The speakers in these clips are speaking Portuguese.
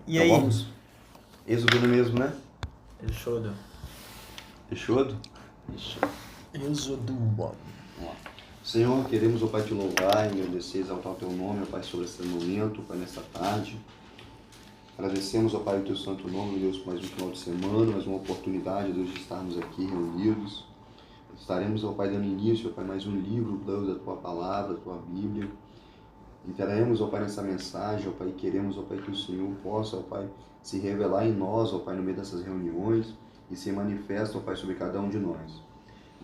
E Então aí? vamos? Êxodo no mesmo, né? Êxodo. Êxodo? Êxodo. Vamos lá. Senhor, queremos, ó Pai, te louvar, agradecer, exaltar o teu nome, ó Pai, sobre esse momento, Pai, nesta tarde. Agradecemos, ó Pai, o teu santo nome, Deus, por mais um final de semana, mais uma oportunidade, Deus, de estarmos aqui reunidos. Estaremos, ó Pai, dando início, ó Pai, mais um livro, Deus, da tua palavra, da tua Bíblia. Entraremos, ó Pai, nessa mensagem, ó Pai, e queremos, ó Pai, que o Senhor possa, ó Pai, se revelar em nós, ó Pai, no meio dessas reuniões e se manifesta, ó Pai, sobre cada um de nós.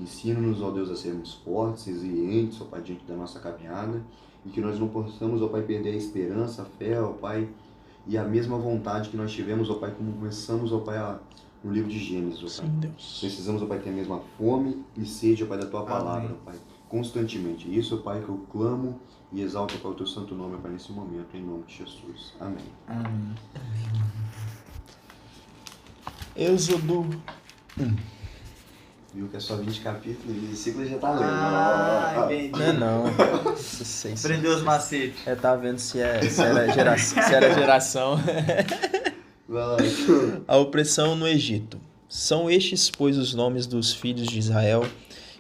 Ensina-nos, ó Deus, a sermos fortes, resilientes, ó Pai, diante da nossa caminhada e que nós não possamos, ó Pai, perder a esperança, a fé, ó Pai, e a mesma vontade que nós tivemos, ó Pai, como começamos, ó Pai, no livro de Gênesis, ó Pai. Sim, Deus. Precisamos, ó Pai, ter a mesma fome e sede, ó Pai, da Tua palavra, ó Pai, constantemente. Isso, ó Pai, que eu clamo e exalto, ó Pai, o Teu santo nome, ó Pai, nesse momento, em nome de Jesus. Amém. Amém. Êxodo 1. Viu que é só 20 capítulos e o versículo já tá lendo. Não é não. Nossa, sei. Aprendeu os macetes. Tá vendo se era geração. Vai lá. A opressão no Egito. São estes, pois, os nomes dos filhos de Israel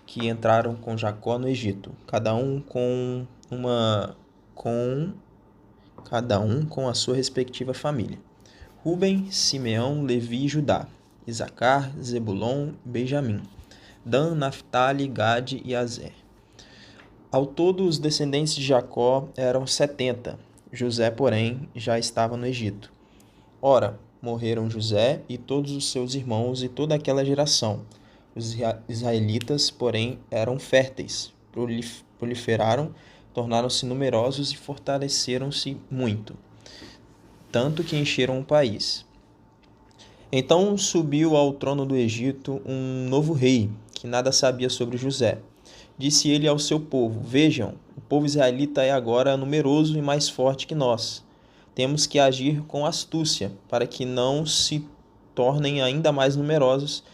que entraram com Jacó no Egito, cada um com a sua respectiva família. Ruben, Simeão, Levi e Judá, Isacar, Zebulon, Benjamim, Dan, Naftali, Gade e Azer. Ao todo, os descendentes de Jacó eram 70. José, porém, já estava no Egito. Ora, morreram José e todos os seus irmãos e toda aquela geração. Os israelitas, porém, eram férteis, proliferaram, tornaram-se numerosos e fortaleceram-se muito, tanto que encheram o país. Então subiu ao trono do Egito um novo rei, que nada sabia sobre José. Disse ele ao seu povo: Vejam, o povo israelita é agora numeroso e mais forte que nós. Temos que agir com astúcia, para que não se tornem ainda mais numerosos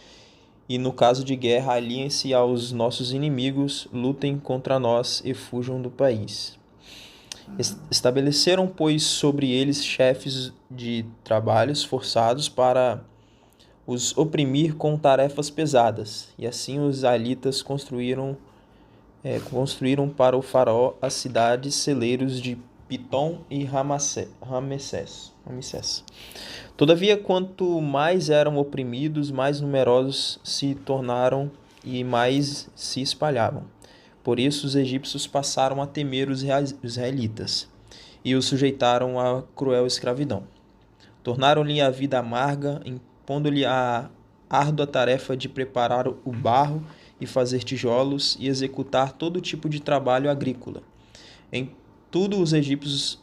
e, no caso de guerra, aliem-se aos nossos inimigos, lutem contra nós e fujam do país. Estabeleceram, pois, sobre eles chefes de trabalhos forçados para os oprimir com tarefas pesadas. E assim os israelitas construíram para o faraó as cidades celeiros de Pitom e Ramsés. Todavia, quanto mais eram oprimidos, mais numerosos se tornaram e mais se espalhavam. Por isso os egípcios passaram a temer os israelitas e os sujeitaram à cruel escravidão. Tornaram-lhe a vida amarga, impondo-lhe a árdua tarefa de preparar o barro e fazer tijolos e executar todo tipo de trabalho agrícola. Em tudo os egípcios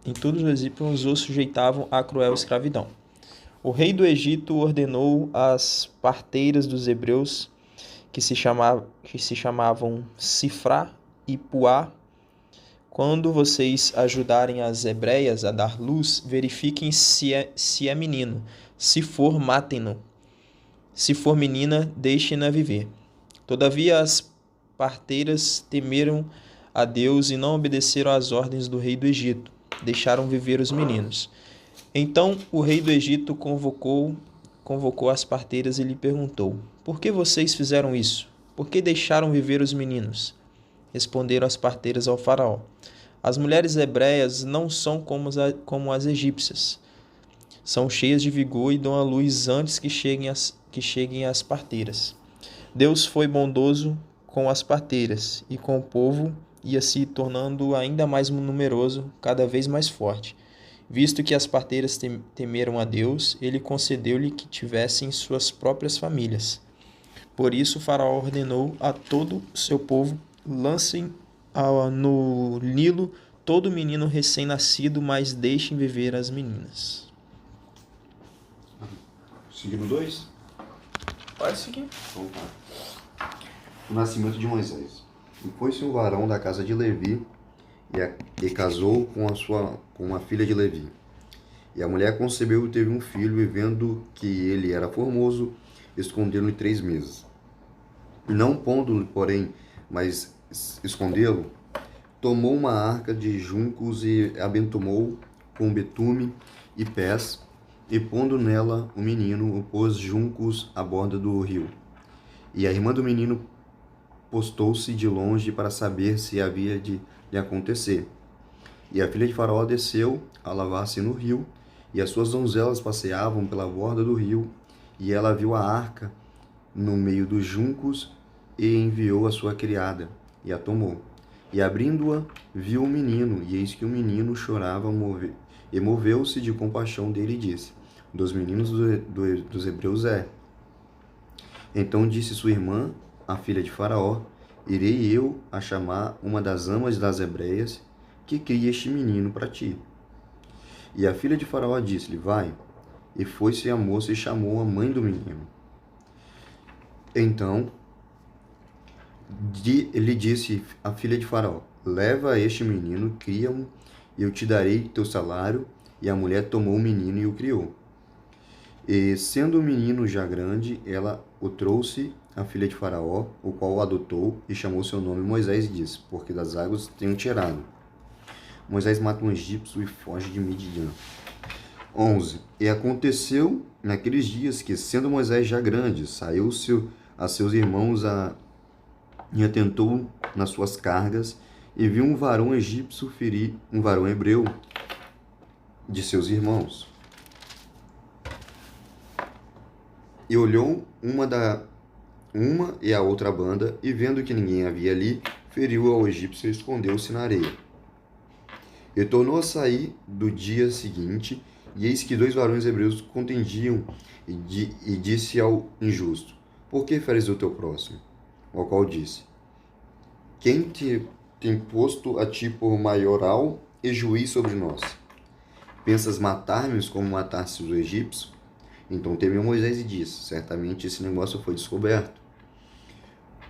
os sujeitavam à cruel escravidão. O rei do Egito ordenou às parteiras dos hebreus, que se chamavam Sifrá e Puá: quando vocês ajudarem as hebreias a dar luz, verifiquem se é menino. Se for, matem-no. Se for menina, deixem-na viver. Todavia as parteiras temeram a Deus e não obedeceram às ordens do rei do Egito. Deixaram viver os meninos. Então o rei do Egito convocou as parteiras e lhe perguntou: Por que vocês fizeram isso? Por que deixaram viver os meninos? Responderam as parteiras ao faraó: As mulheres hebreias não são como as egípcias. São cheias de vigor e dão à luz antes que cheguem as parteiras. Deus foi bondoso com as parteiras, e com o povo ia se tornando ainda mais numeroso, cada vez mais forte. Visto que as parteiras temeram a Deus, ele concedeu-lhe que tivessem suas próprias famílias. Por isso o faraó ordenou a todo o seu povo: lancem no Nilo todo menino recém-nascido, mas deixem viver as meninas. Seguindo 2? Pode seguir. Então tá. O nascimento de Moisés. E foi-se um varão da casa de Levi e casou com uma filha de Levi. E a mulher concebeu e teve um filho, e vendo que ele era formoso, escondeu-lhe 3 meses. Não pondo-lhe, porém, mas escondê-lo, tomou uma arca de juncos e abentomou com betume e pés, e pondo nela o menino, o pôs juncos à borda do rio. E a irmã do menino postou-se de longe para saber se havia de lhe acontecer. E a filha de Faraó desceu a lavar-se no rio, e as suas donzelas passeavam pela borda do rio, e ela viu a arca no meio dos juncos, e enviou a sua criada, e a tomou. E abrindo-a, viu o menino, e eis que o menino chorava, e moveu-se de compaixão dele e disse: Dos meninos dos hebreus é. Então disse sua irmã, a filha de Faraó: Irei eu a chamar uma das amas das hebreias, que cria este menino para ti. E a filha de Faraó disse-lhe: Vai. E foi-se a moça e chamou a mãe do menino. Então lhe disse a filha de Faraó: Leva este menino, cria-o, e eu te darei teu salário. E a mulher tomou o menino e o criou. E sendo o menino já grande, ela o trouxe à filha de Faraó, o qual o adotou e chamou seu nome Moisés, e disse: Porque das águas tenho tirado. Moisés mata um egípcio e foge de Midian. 11. E aconteceu naqueles dias que, sendo Moisés já grande, saiu a seus irmãos e atentou nas suas cargas, e viu um varão egípcio ferir um varão hebreu de seus irmãos. E olhou uma e a outra banda, e vendo que ninguém havia ali, feriu ao egípcio e escondeu-se na areia. E tornou a sair do dia seguinte, e eis que 2 varões hebreus contendiam, e disse ao injusto: Por que feres o teu próximo? Ao qual disse: Quem te tem posto a ti por maioral e juiz sobre nós? Pensas matar-me como mataste os egípcios? Então temeu Moisés e disse: Certamente esse negócio foi descoberto.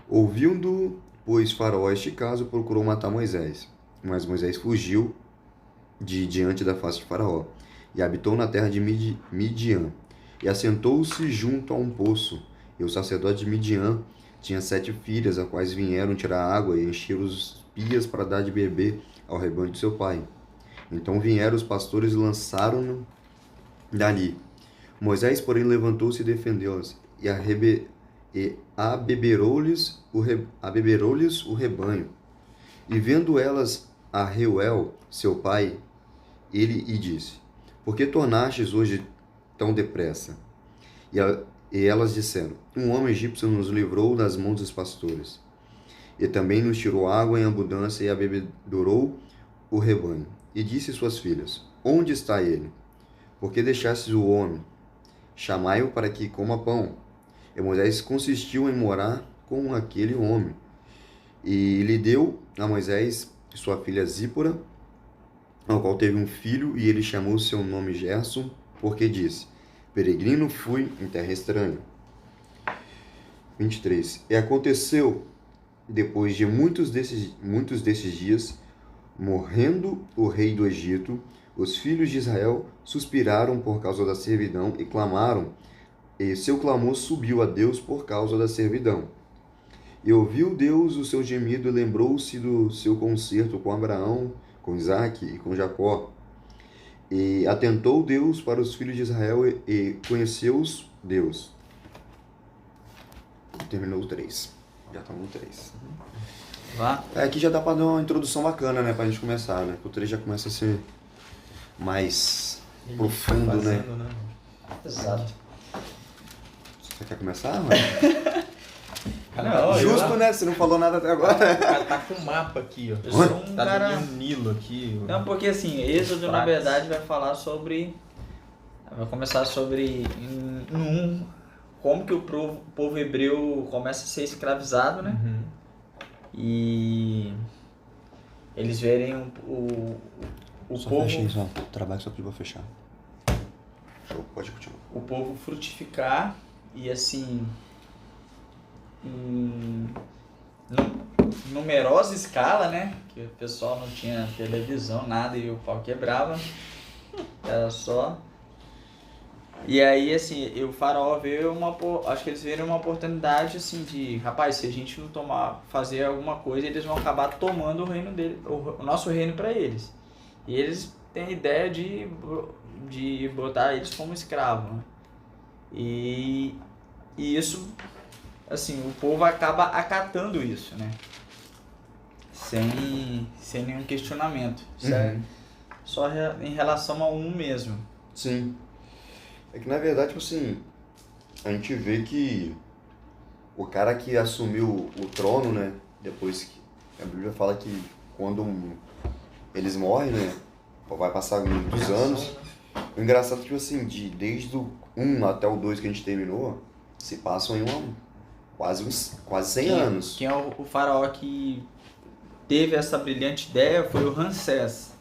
Ouvindo, pois, Faraó este caso, procurou matar Moisés. Mas Moisés fugiu de diante da face de Faraó, e habitou na terra de Midian, e assentou-se junto a um poço. E o sacerdote de Midian tinha 7 filhas, as quais vieram tirar água e encher os pias para dar de beber ao rebanho de seu pai. Então vieram os pastores e lançaram-no dali. Moisés, porém, levantou-se e defendeu-as, e abeberou-lhes o rebanho. E vendo elas a Reuel, seu pai, ele lhe disse: Por que tornastes hoje tão depressa? E elas disseram: Um homem egípcio nos livrou das mãos dos pastores, e também nos tirou água em abundância e abebedorou o rebanho. E disse suas filhas: Onde está ele? Por que deixastes o homem? Chamai-o para que coma pão. E Moisés consistiu em morar com aquele homem. E lhe deu a Moisés sua filha Zípora, ao qual teve um filho, e ele chamou seu nome Gerson, porque disse: Peregrino fui em terra estranha. 23. E aconteceu, depois de muitos desses dias, morrendo o rei do Egito, os filhos de Israel suspiraram por causa da servidão e clamaram, e seu clamor subiu a Deus por causa da servidão. E ouviu Deus o seu gemido e lembrou-se do seu concerto com Abraão, com Isaque e com Jacó. E atentou Deus para os filhos de Israel e conheceu-os Deus. Terminou o 3. Já estamos no 3. Aqui já dá para dar uma introdução bacana, né? Pra gente começar, né? O 3 já começa a ser mais profundo, né? Exato. Você quer começar, mano? Não, Justo, né? Você não falou nada até agora. O cara tá com o mapa aqui, ó. Eu sou um Tá cara... no Nilo aqui. Não, porque assim, Êxodo na verdade vai falar sobre... Vai começar sobre como que o povo hebreu começa a ser escravizado, né? Uhum. E eles verem o Só povo... fecha isso, ó. Trabalho só pra fechar. Show, pode continuar. O povo frutificar e assim... Em numerosa escala, né? Que o pessoal não tinha televisão, nada, e o pau quebrava. Era só... E aí, assim, o faraó veio acho que eles viram uma oportunidade, assim, de... Rapaz, se a gente não fazer alguma coisa, eles vão acabar tomando o reino dele, o nosso reino para eles. E eles têm a ideia de de botar eles como escravo, né? E isso, assim, o povo acaba acatando isso, né? Sem nenhum questionamento. Isso é só em relação a um mesmo. Sim. É que na verdade, tipo assim, a gente vê que o cara que assumiu o trono, né? Depois que a Bíblia fala que quando eles morrem, né? Vai passar muitos anos. O engraçado é que, tipo assim, desde o 1 até o 2 que a gente terminou, se passam em quase 100 anos. Quem é o faraó que teve essa brilhante ideia foi o Ramsés.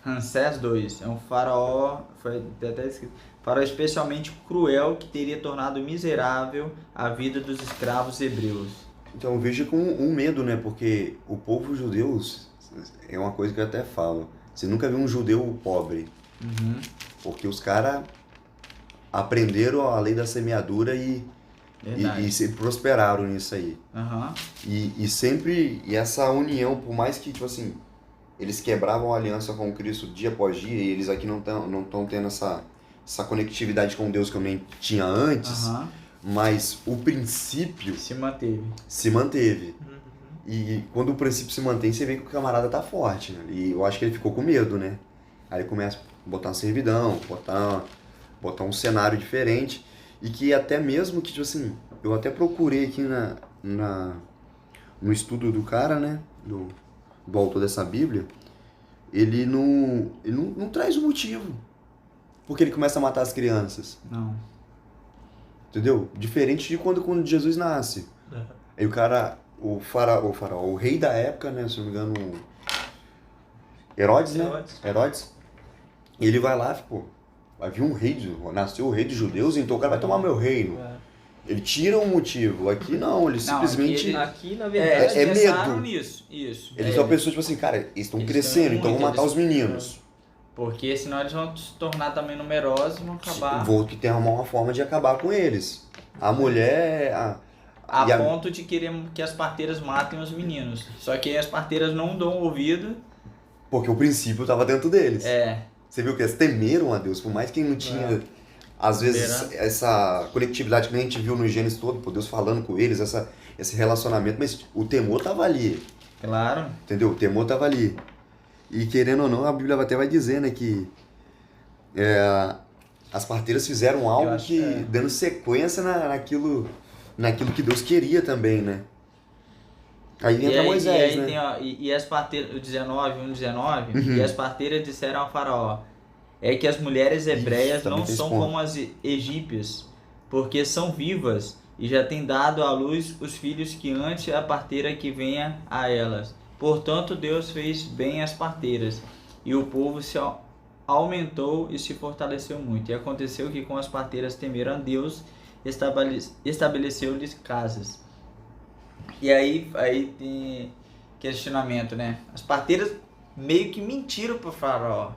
Ramsés II. É um faraó, foi até escrito, faraó especialmente cruel que teria tornado miserável a vida dos escravos hebreus. Então eu vejo com um medo, né? Porque o povo judeu é uma coisa que eu até falo. Você nunca viu um judeu pobre. Porque os caras aprenderam a lei da semeadura e se prosperaram nisso aí. E sempre, e essa união, por mais que, tipo assim, eles quebravam a aliança com Cristo dia após dia, e eles aqui não estão tendo essa conectividade com Deus que eu nem tinha antes, mas o princípio se manteve. E quando o princípio se mantém, você vê que o camarada tá forte, né? E eu acho que ele ficou com medo, né? Aí ele começa a botar uma servidão, botar um cenário diferente. E que até mesmo que, tipo assim, eu até procurei aqui no estudo do cara, né? Do autor dessa Bíblia, ele não traz o motivo. Porque ele começa a matar as crianças. Não. Entendeu? Diferente de quando Jesus nasce. Aí o cara, o rei da época, né? Se não me engano, Herodes, né? Herodes. E ele vai lá, pô, vai vir nasceu o rei dos judeus, então o cara vai tomar meu reino. Ele tira um motivo. Aqui não, ele simplesmente... Aqui na verdade, é medo. Nisso. Isso. Eles são pessoas, tipo assim, cara, eles estão crescendo, então vão matar os meninos. Porque senão eles vão se tornar também numerosos e vão acabar... Vou ter que arrumar uma forma de acabar com eles. A mulher... A ponto de querer que as parteiras matem os meninos. Só que as parteiras não dão ouvido. Porque o princípio estava dentro deles. Você viu que eles temeram a Deus, por mais que não tinha, às vezes, essa conectividade que a gente viu no Gênesis todo, por Deus falando com eles, esse relacionamento, mas o temor estava ali. Claro. Entendeu? O temor estava ali. E querendo ou não, a Bíblia até vai dizer, né, que as parteiras fizeram algo dando sequência naquilo que Deus queria também, né? Aí entra Moisés, né? E as parteiras, o 1:19, e as parteiras disseram ao faraó, é que as mulheres hebreias não são como as egípcias, porque são vivas e já têm dado à luz os filhos que antes a parteira que venha a elas. Portanto, Deus fez bem às parteiras, e o povo se aumentou e se fortaleceu muito. E aconteceu que com as parteiras temeram a Deus, estabeleceu-lhes casas. E aí tem questionamento, né? As parteiras meio que mentiram pro faraó.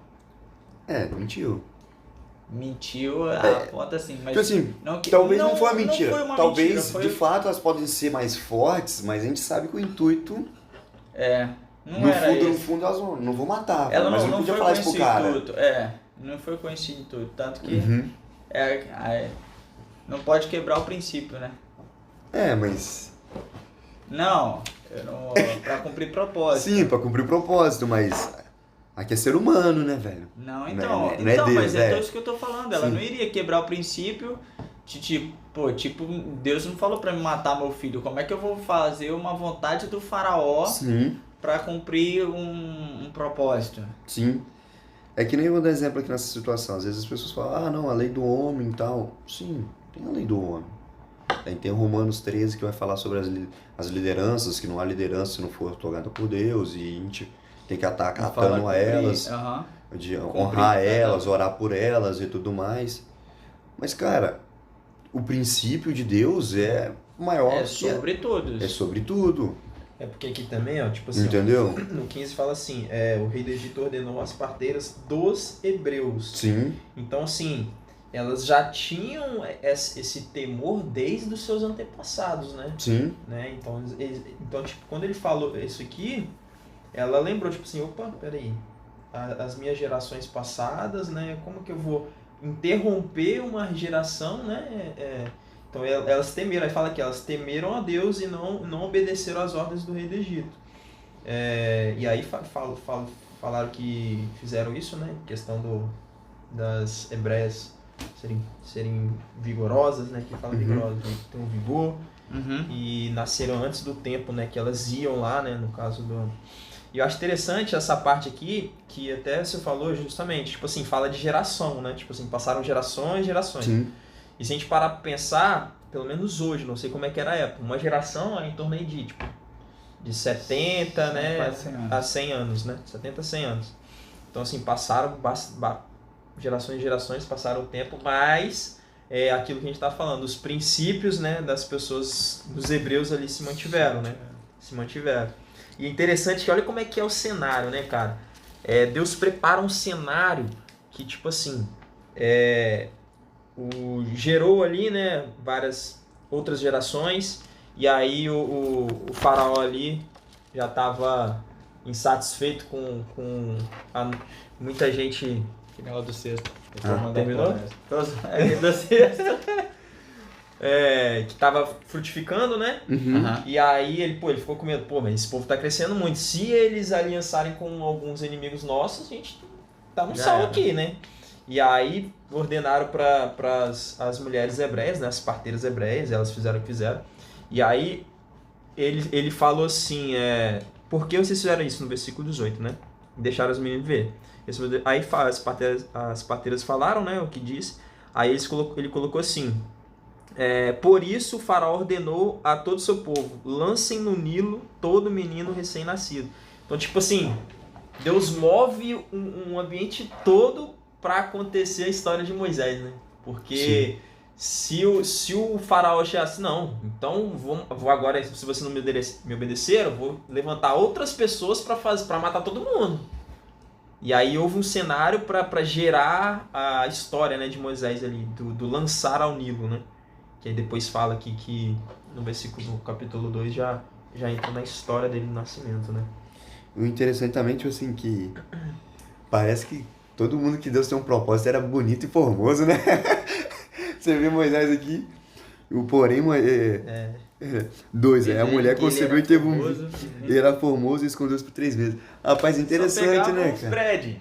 Mentiu a ponta assim, mas... Tipo assim, talvez não foi uma mentira. Talvez, de fato, elas podem ser mais fortes, mas a gente sabe que o intuito... No fundo, elas não vão matar. Ela mas não podia foi falar com isso esse pro cara. intuito. Não foi com esse intuito. Tanto que não pode quebrar o princípio, né? Mas... Não, pra cumprir propósito. Sim, pra cumprir o propósito, mas... Aqui é ser humano, né, velho? Não, é Deus, mas é isso que eu tô falando. Ela Sim. não iria quebrar o princípio de tipo, Deus não falou pra me matar meu filho. Como é que eu vou fazer uma vontade do faraó pra cumprir um propósito? Sim. É que nem eu vou dar exemplo aqui nessa situação. Às vezes as pessoas falam, não, a lei do homem e tal. Sim, tem a lei do homem. Aí tem o Romanos 13 que vai falar sobre as lideranças, que não há liderança se não for otorgada por Deus, e a gente tem que estar acatando a elas, de honrar elas, orar por elas e tudo mais. Mas, cara, o princípio de Deus é maior. É sobre todos. É sobre tudo. É porque aqui também, ó, tipo assim, entendeu? Ó, no 15 fala assim, o rei do Egito ordenou as parteiras dos hebreus. Sim. Então, assim, elas já tinham esse temor desde os seus antepassados, né? Sim. Né? Então, tipo, quando ele falou isso aqui, ela lembrou, tipo assim, opa, peraí, as minhas gerações passadas, né? Como que eu vou interromper uma geração, né? Então elas temeram, aí fala que elas temeram a Deus e não obedeceram às ordens do rei do Egito. E aí falaram que fizeram isso, né? Questão das hebreias serem vigorosas, né? Que fala vigorosas, ter um vigor. E nasceram antes do tempo, né? Que elas iam lá, né? No caso do... E eu acho interessante essa parte aqui, que até você falou justamente, tipo assim, fala de geração, né? Tipo assim, passaram gerações e gerações. Sim. E se a gente parar pra pensar, pelo menos hoje, não sei como é que era a época, uma geração é em torno aí de 70, né? Quase 100 anos. A 100 anos, né? 70 a 100 anos. Então, assim, passaram gerações e gerações, passaram o tempo, mas aquilo que a gente tá falando, os princípios, né, das pessoas, dos hebreus ali se mantiveram, né? Se mantiveram. E é interessante que olha como é que é o cenário, né, cara? Deus prepara um cenário que, tipo assim, gerou ali, né, várias outras gerações, e aí o faraó ali já estava insatisfeito com muita gente... Que negócio do sexto. terminou? Do sexto. Que estava frutificando, né? E aí ele ficou com medo. Mas esse povo tá crescendo muito. Se eles aliançarem com alguns inimigos nossos, a gente tá no sal aqui, né? E aí ordenaram para as mulheres hebreias, né? As parteiras hebreias, elas fizeram o que fizeram. E aí ele falou assim, por que vocês fizeram isso? No versículo 18, né? Deixaram os meninos ver. Aí as parteiras falaram, né? O que disse. Aí ele colocou assim... por isso o faraó ordenou a todo o seu povo, lancem no Nilo todo menino recém-nascido. Então, tipo assim, Deus move um ambiente todo para acontecer a história de Moisés, né? Porque se o faraó chegasse, não, então vou agora, se você não me obedecer, eu vou levantar outras pessoas para matar todo mundo. E aí houve um cenário para gerar a história, né, de Moisés ali, do lançar ao Nilo, né? Que aí depois fala aqui que no capítulo 2 já entra na história dele do nascimento, né? O interessante também, tipo assim, que parece que todo mundo que Deus tem um propósito era bonito e formoso, né? Você vê Moisés aqui, o porém... a mulher concebeu e teve um... Ele era formoso e escondeu-se por 3 vezes. Rapaz, interessante, né, cara? Brad.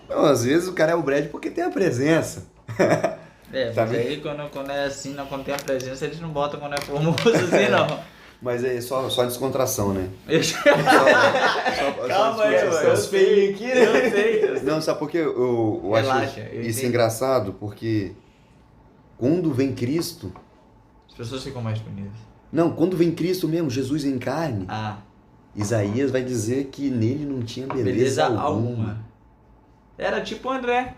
Não, às vezes o cara é o Brad porque tem a presença. Mas aí quando é assim, quando tem a presença, eles não botam quando é formoso assim, não. Mas é só descontração, né? Calma aí, eu feios aqui, né? Eu sei. Não, sabe por quê? Eu acho isso engraçado, porque quando vem Cristo... As pessoas ficam mais bonitas. Não, quando vem Cristo mesmo, Jesus em carne, Isaías vai dizer que nele não tinha beleza alguma. Era tipo o André.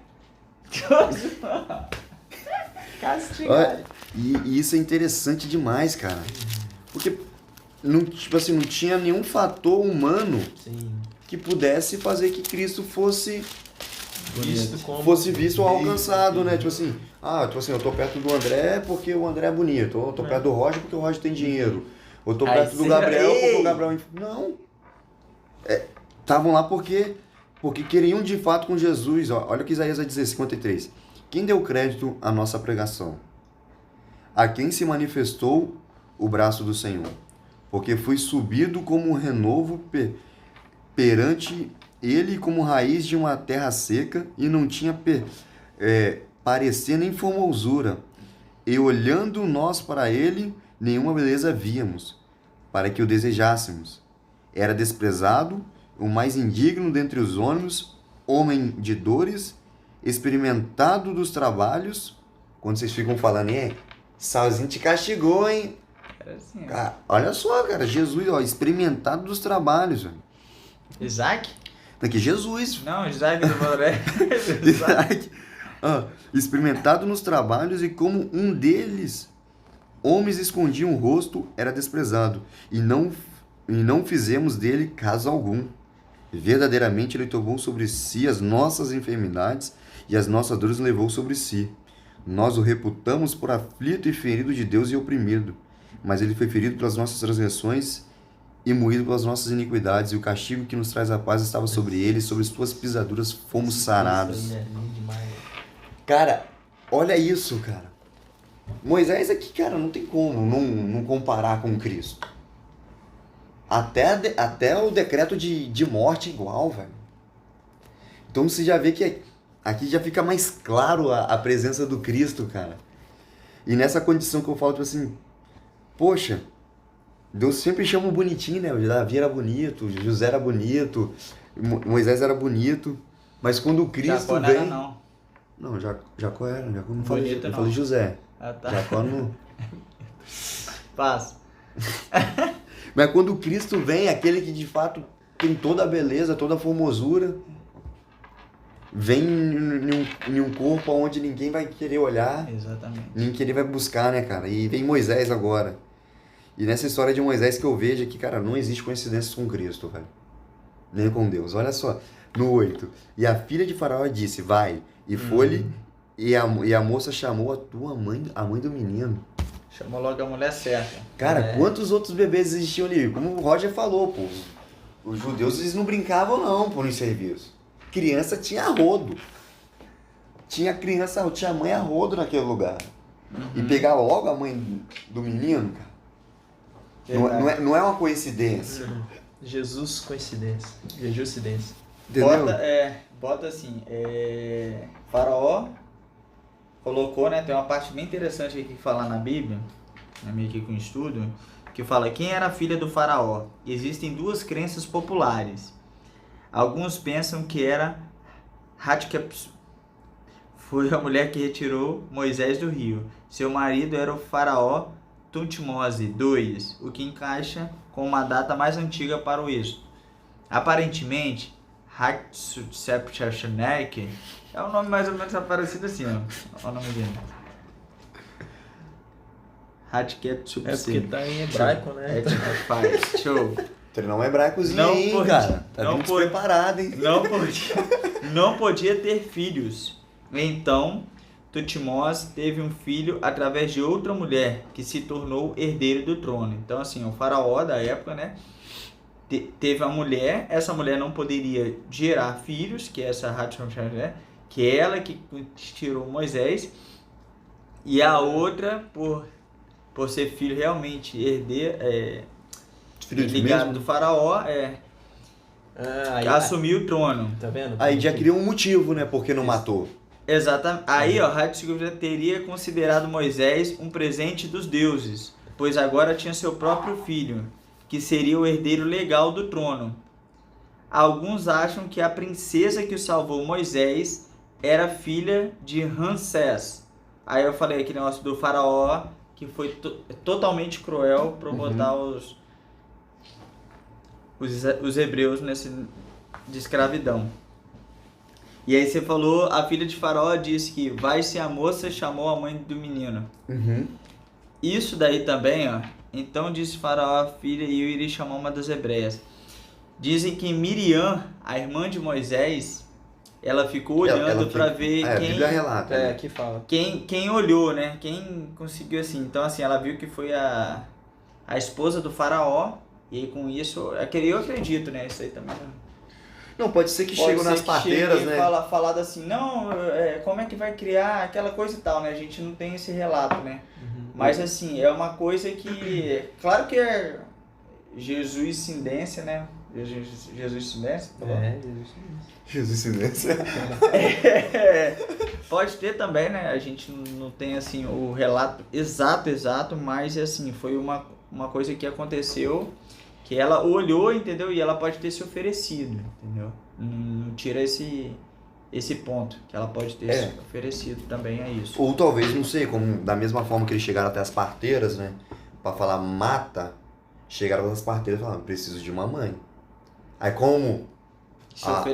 Castigado. E isso é interessante demais, cara. Porque não tinha nenhum fator humano que pudesse fazer que Cristo fosse visto ou alcançado, né? Tipo assim, eu tô perto do André porque o André é bonito. Ou eu tô perto do Roger porque o Roger tem dinheiro. Ou eu tô perto do Gabriel porque o Gabriel... Não. Estavam lá porque queriam de fato com Jesus. Olha o que Isaías vai dizer, 53. Quem deu crédito à nossa pregação? A quem se manifestou o braço do Senhor? Porque fui subido como um renovo perante ele, como raiz de uma terra seca, e não tinha parecer nem formosura. E olhando nós para ele, nenhuma beleza víamos, para que o desejássemos. Era desprezado, o mais indigno dentre os homens, homem de dores, experimentado dos trabalhos. Quando vocês ficam falando, Salzinho te castigou, hein? Era assim, olha só, cara, Jesus, experimentado dos trabalhos. Isaac? Daqui, Jesus. Não, Isaac do André. Isaac. Experimentado nos trabalhos, e como um deles, homens escondiam o rosto, era desprezado, e não fizemos dele caso algum. Verdadeiramente ele tomou sobre si as nossas enfermidades, e as nossas dores levou sobre si. Nós o reputamos por aflito e ferido de Deus e oprimido, mas ele foi ferido pelas nossas transgressões e moído pelas nossas iniquidades, e o castigo que nos traz a paz estava sobre ele, e sobre as tuas pisaduras fomos sarados. Isso aí é lindo demais. Cara, olha isso, cara. Moisés aqui, cara, não tem como não comparar com Cristo. Até o decreto de morte é igual, velho. Então você já vê que aqui já fica mais claro a presença do Cristo, cara. E nessa condição que eu falo, tipo assim, poxa, Deus sempre chama um bonitinho, né? O Davi era bonito, José era bonito, Moisés era bonito, mas quando o Cristo Jacó não vem... era, não. Não, Jacó era, Jacó não Bonito eu não. falei José. Ah, tá. Jacó não... Passa. Mas quando o Cristo vem, aquele que de fato tem toda a beleza, toda a formosura, vem em um corpo onde ninguém vai querer olhar, Exatamente. ninguém vai buscar, né, cara? E vem Moisés agora. E nessa história de Moisés que eu vejo aqui, cara, não existe coincidência com Cristo, velho. Nem com Deus. Olha só, no 8. E a filha de Faraó disse, vai. E foi-lhe, e a moça chamou a tua mãe, a mãe do menino. Chamou logo a mulher certa. Cara, quantos outros bebês existiam ali? Como o Roger falou, pô. Os judeus, eles não brincavam não, pô, no serviço. Criança tinha rodo. Tinha mãe a rodo naquele lugar. E pegar logo a mãe do menino, cara. Não é uma coincidência. Jesus coincidência. Jejucidência. Entendeu? Bota assim, Faraó colocou, né, tem uma parte bem interessante aqui que fala na Bíblia, meio aqui com estudo, que fala quem era a filha do Faraó. Existem duas crenças populares. Alguns pensam que era Hatshepsut, foi a mulher que retirou Moisés do rio. Seu marido era o faraó Tutmose II, o que encaixa com uma data mais antiga para o êxodo. Aparentemente, Hatshepsut é um nome mais ou menos parecido assim, ó. Olha o nome dele. Hatshepsut. É porque tá em hebraico, né? Show. Treinar um hebraicozinho aí, cara. Tá vindo despreparado, hein? Não podia ter filhos. Então, Tutmose teve um filho através de outra mulher, que se tornou herdeiro do trono. Então, assim, o faraó da época, né? Teve uma mulher, essa mulher não poderia gerar filhos, que é essa Hatshepsut, que é ela que tirou Moisés, e a outra, por ser filho realmente herdeiro, ligado do faraó, assumiu o trono. Tá vendo? Aí já cria um motivo, né? Porque não matou. Exatamente. Aí, Hatshepsut teria considerado Moisés um presente dos deuses, pois agora tinha seu próprio filho, que seria o herdeiro legal do trono. Alguns acham que a princesa que salvou Moisés era filha de Ramsés. Aí eu falei aquele negócio do faraó, que foi totalmente cruel para botar os hebreus de escravidão. E aí você falou, a filha de Faraó disse que vai-se a moça chamou a mãe do menino. Isso daí também, ó. Então disse Faraó a filha e eu irei chamar uma das hebreias. Dizem que Miriam, a irmã de Moisés, ela ficou olhando para ver quem... Bíblia relata. Aqui fala. Quem olhou, né? Quem conseguiu assim. Então assim, ela viu que foi a esposa do Faraó. E aí com isso, eu acredito, né? Isso aí também... Não, pode ser que chegam nas parteiras, né? Falado assim, não, como é que vai criar aquela coisa e tal, né? A gente não tem esse relato, né? Mas assim, é uma coisa que... Claro que é Jesuicindência, né? Jesuicindência? Jesuicindência. Pode ter também, né? A gente não tem assim o relato exato, mas assim, foi uma coisa que aconteceu... Que ela olhou, entendeu? E ela pode ter se oferecido, entendeu? Não tira esse ponto, que ela pode ter se oferecido também a isso. Ou talvez, não sei, como da mesma forma que eles chegaram até as parteiras, né? Pra falar mata, chegaram até as parteiras e falaram, preciso de uma mãe. Aí como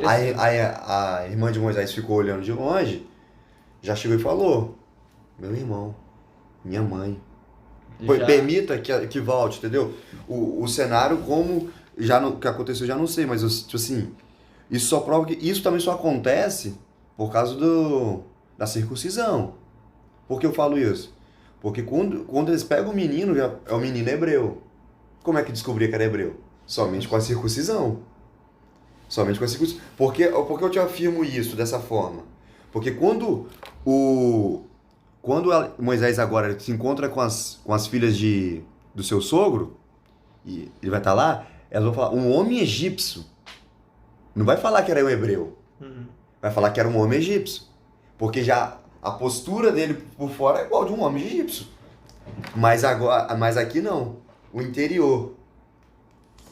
a irmã de Moisés ficou olhando de longe, já chegou e falou, meu irmão, minha mãe. Permita que volte, entendeu? O cenário, como que aconteceu, já não sei, mas tipo assim, isso só prova que isso também só acontece por causa da circuncisão. Por que eu falo isso? Porque quando eles pegam o menino, é o menino hebreu. Como é que descobria que era hebreu? Somente com a circuncisão. Somente com a circuncisão. Por que eu te afirmo isso dessa forma? Porque quando Moisés agora se encontra com as filhas do seu sogro, e ele vai estar lá, elas vão falar, um homem egípcio. Não vai falar que era um hebreu. Vai falar que era um homem egípcio. Porque já a postura dele por fora é igual de um homem egípcio. Mas aqui não. O interior.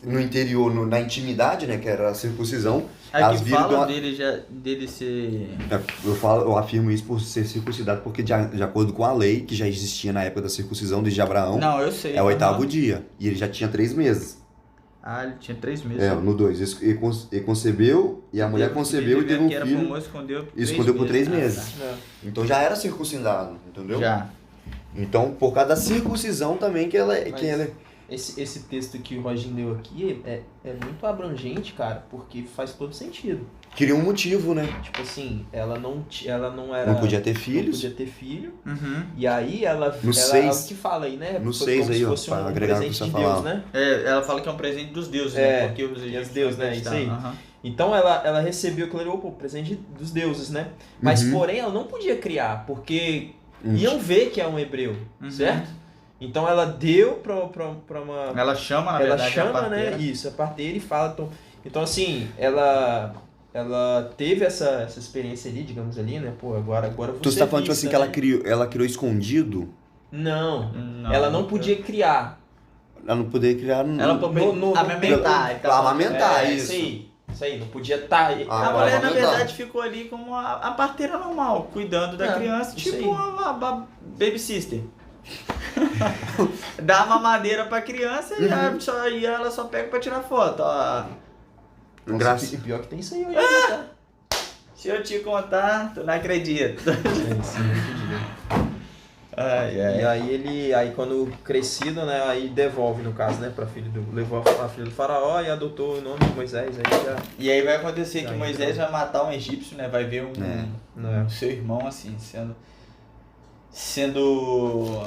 No interior, na intimidade, né, que era a circuncisão, elas Aqui viram fala dele ser... eu afirmo isso por ser circuncidado, porque de acordo com a lei que já existia na época da circuncisão desde Abraão, Não, eu sei. é o 8º dia. E ele já tinha 3 meses. Ah, ele tinha 3 meses. No 2. Ele concebeu, e a mulher concebeu e teve um filho. E escondeu por 3 meses. Tá. Então já era circuncidado, entendeu? Já. Então, por causa da circuncisão também que ela Esse texto que o Roginho leu aqui é muito abrangente, cara, porque faz todo sentido. queria um motivo, né? Tipo assim, ela não era... Não podia ter filhos. Não podia ter filho. Uhum. E aí ela... No ela 6. é o que fala aí, né? No Foi 6 como aí, se ó, fosse pra um agregar o que presente você de falar. Deus, né? Ela fala que é um presente dos deuses, É, né? Porque os deuses, né? Isso aí. Uhum. Então ela recebeu aquilo ali, presente dos deuses, né? Mas porém ela não podia criar, porque iam ver que é um hebreu, certo? Então ela deu pra uma... Ela chama, na ela verdade, chama, a parteira. né? Isso, a parteira e fala... Então assim, ela teve essa experiência ali, digamos ali, né? Pô, agora você Tu está falando, tipo assim, que né? ela criou escondido? Não, ela não podia criar. Ela não poderia criar... Ela podia amamentar. Amamentar, É, isso. Isso aí, não podia estar... A mulher, na verdade, ficou ali como a parteira normal, cuidando da criança, isso tipo uma baby sister. Dá mamadeira pra criança e ela só pega pra tirar foto. Ó. Graças. E pior que tem isso aí hoje, tá? Se eu te contar, tu não acredita. E aí quando crescido, né, aí devolve no caso, né, para levou a filha do faraó e adotou o nome de Moisés, aí já... E aí vai acontecer Já que Moisés vai matar um egípcio, né, vai ver seu irmão assim, sendo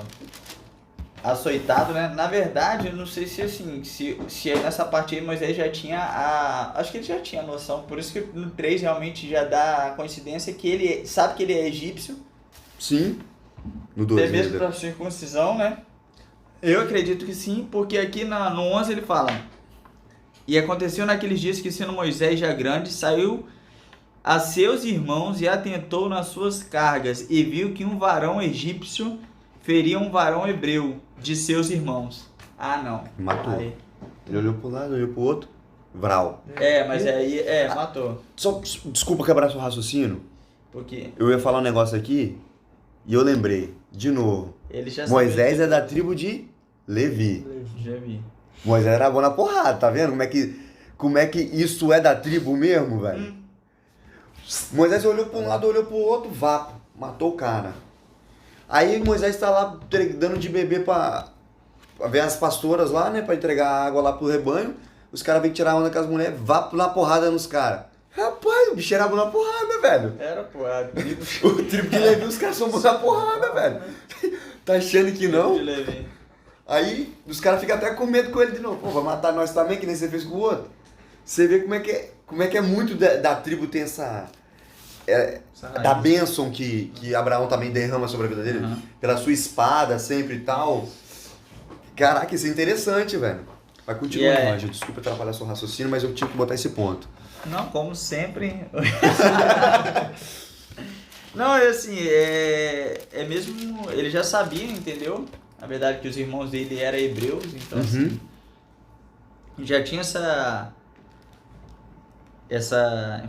açoitado, né? Na verdade, eu não sei se assim, se nessa parte aí Moisés já tinha acho que ele já tinha noção, por isso que no 3 realmente já dá a coincidência que ele sabe que ele é egípcio. Sim. No 2. Até mesmo para circuncisão, né? Eu acredito que sim, porque aqui no 11 ele fala: E aconteceu naqueles dias que, sendo Moisés já grande, saiu a seus irmãos e atentou nas suas cargas, e viu que um varão egípcio feria um varão hebreu de seus irmãos. Ah, não. Matou. Aí. Ele olhou pro lado, olhou pro outro. Vral. Mas aí, matou. Só, desculpa quebrar seu raciocínio. Por quê? Eu ia falar um negócio aqui e eu lembrei, de novo. Ele já Moisés sabia. é da tribo de Levi. Já vi. Moisés era bom na porrada, tá vendo? Como é que isso é da tribo mesmo, velho? Moisés olhou pra um lado, olhou pro outro, matou o cara. Aí Moisés tá lá dando de beber pra ver as pastoras lá, né? Pra entregar água lá pro rebanho. Os caras vêm tirar onda com as mulheres, vá na porrada nos caras. Rapaz, o bicho era bom na porrada, velho. Era porrada. O tribo de Levi, os caras são bons na porrada, velho. Tá achando que não? Aí os caras ficam até com medo com ele de novo. Pô, vai matar nós também, que nem você fez com o outro. Você vê como é que é muito da tribo tem essa... da bênção que Abraão também derrama sobre a vida dele. Pela sua espada sempre e tal. Caraca, isso é interessante, velho. Vai continuar, Roger. Desculpa atrapalhar seu raciocínio, mas eu tinha que botar esse ponto. Não, como sempre. Não, assim, é mesmo... Ele já sabia, entendeu? Na verdade, que os irmãos dele eram hebreus, então assim, já tinha essa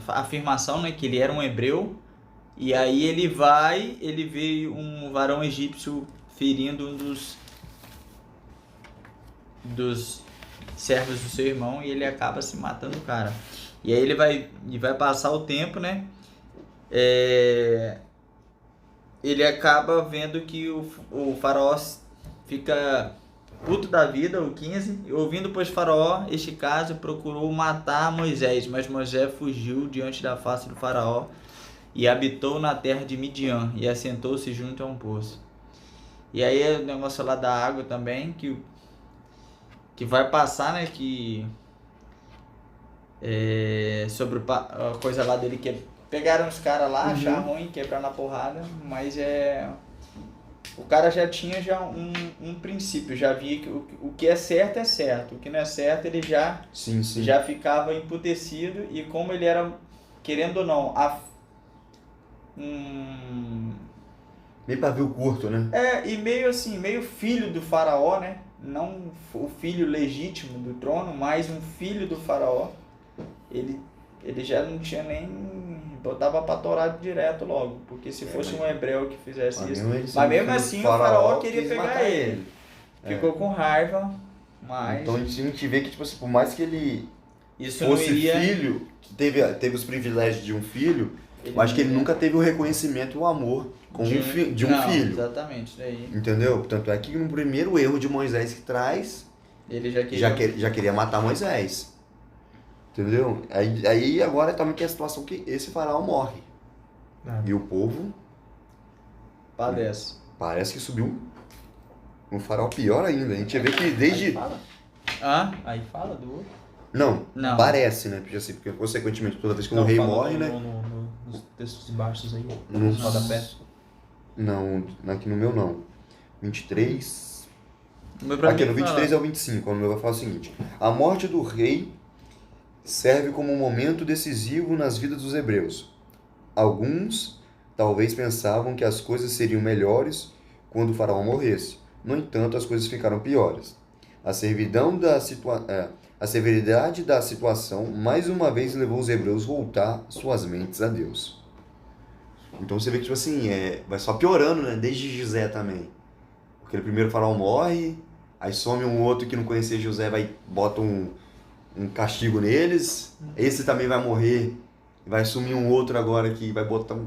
afirmação, né, que ele era um hebreu. E aí ele vê um varão egípcio ferindo um dos servos do seu irmão, e ele acaba se matando o cara. E aí ele vai passar o tempo, né? Ele acaba vendo que o faraó fica puto da vida, o 15, e ouvindo pois faraó este caso, procurou matar Moisés, mas Moisés fugiu diante da face do faraó e habitou na terra de Midian e assentou-se junto a um poço. E aí o negócio lá da água também, que vai passar, né, que sobre a coisa lá dele que pegaram os caras lá, acharam ruim, quebrar na porrada, mas o cara já tinha um princípio, já via que o que é certo, o que não é certo ele já, Sim, sim. já ficava emputecido, e como ele era, querendo ou não, Meio pavio curto, né? e meio assim, meio filho do faraó, né? Não o filho legítimo do trono, mas um filho do faraó. Ele já não tinha nem... botava pra torar direto logo, porque se fosse um hebreu que fizesse isso... Mas mesmo assim o faraó queria pegar ele. Ficou com raiva, mas... Então a gente vê que, tipo assim, por mais que ele isso fosse não iria... filho, que teve os privilégios de um filho, eu acho que ele nunca teve o reconhecimento e o amor de um filho. Exatamente, isso aí. Entendeu? Tanto é que no primeiro erro de Moisés que traz, ele já queria matar Moisés. Entendeu? Aí agora também que é a situação que esse faraó morre. E o povo padece. Parece que subiu um faraó pior ainda. A gente vê que desde... Aí fala do outro? Não, parece, né? Porque consequentemente toda vez que um rei morre, né? Nos textos baixos aí, No rodapé. Não, aqui no meu não. 23... Pra Aqui mim no 23 ao 25, no meu vai falar o seguinte: a morte do rei serve como um momento decisivo nas vidas dos hebreus. Alguns talvez pensavam que as coisas seriam melhores quando o faraó morresse. No entanto, as coisas ficaram piores. A severidade da situação mais uma vez levou os hebreus a voltar suas mentes a Deus. Então você vê que, tipo assim, vai só piorando, né? Desde José também. Porque o primeiro faraó morre, aí some um outro que não conhecia José, bota um castigo neles. Esse também vai morrer, vai sumir um outro agora que vai botar